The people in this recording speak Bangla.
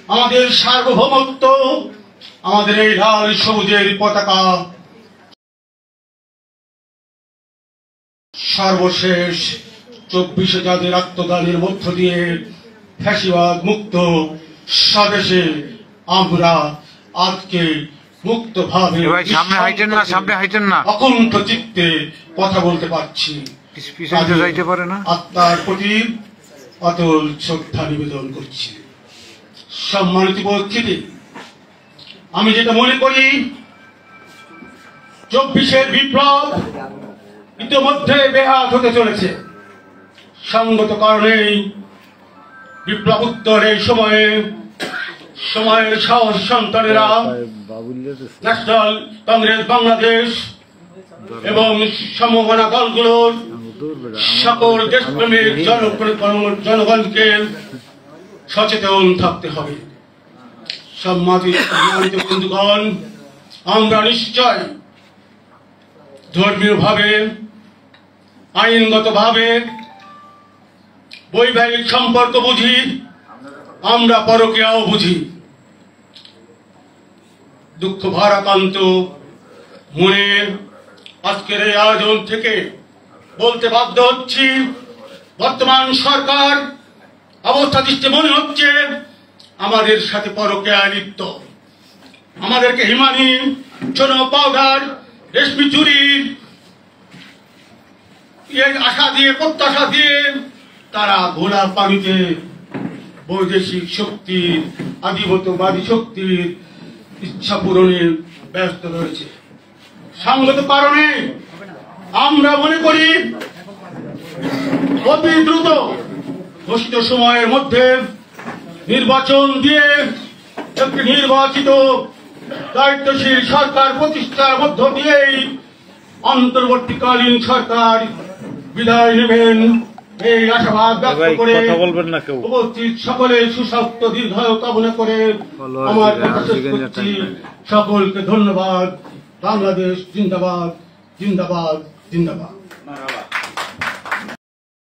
আমাদের সার্বভৌমত্ব, আমাদের এই লাল সবুজের পতাকা সর্বশেষ 24 যাদের আত্মদানের মধ্য দিয়ে ফ্যাসিবাদ মুক্ত স্বদেশে আমরা আজকে মুক্তভাবে সামনে হাইটেন না অকুণ্ঠ চিত্তে কথা বলতে পারছি। আত্মার প্রতি অতল শ্রদ্ধা নিবেদন করছি। সম্মানিত উপস্থিতি, আমি যেটা মনে করি 24-এর বিপ্লব ইতিমধ্যে বেহাত হতে চলেছে। সঙ্গত কারণেই বিপ্লবোত্তর এই সময়ের সাহস সন্তানেরা ন্যাশনাল কংগ্রেস বাংলাদেশ এবং সমমনা দলগুলোর সকল দেশপ্রেমিক জনগণকে সচেতন থাকতে হবে। সম্মানিত বন্ধুগণ, আমরা নিশ্চয় ধর্মীয় ভাবে, আইনগত ভাবে বৈবাহিক সম্পর্ক বুঝি, আমরা পরকীয়াও বুঝি। দুঃখ ভারাক্রান্ত মনে আজকের এই আয়োজন থেকে বলতে বাধ্য হচ্ছি, বর্তমান সরকার অবস্থা দৃষ্টি মনে হচ্ছে আমাদের সাথে পরকীয়ায় লিপ্ত। আমাদেরকে হিমানি, চুনো পাউডার, রেশমি চুরির আশা দিয়ে, প্রত্যাশা দিয়ে তারা ঘোলা পানিতে বৈদেশিক শক্তির, আধিপত্যবাদী শক্তির ইচ্ছা পূরণে ব্যস্ত রয়েছে। সঙ্গত কারণে আমরা মনে করি অতি দ্রুত ঘোষিত সময়ের মধ্যে নির্বাচন দিয়ে একটি নির্বাচিত দায়িত্বশীল সরকার প্রতিষ্ঠার মধ্য দিয়েই অন্তর্বর্তীকালীন সরকার বিদায় নেবেন এই আশাবাদ ব্যক্ত করে উপস্থিত সকলের সুস্বাস্থ্য দীর্ঘায়ু কামনা করে আমার কথা শেষ করছি। সকলকে ধন্যবাদ। বাংলাদেশ জিন্দাবাদ, জিন্দাবাদ, জিন্দাবাদ।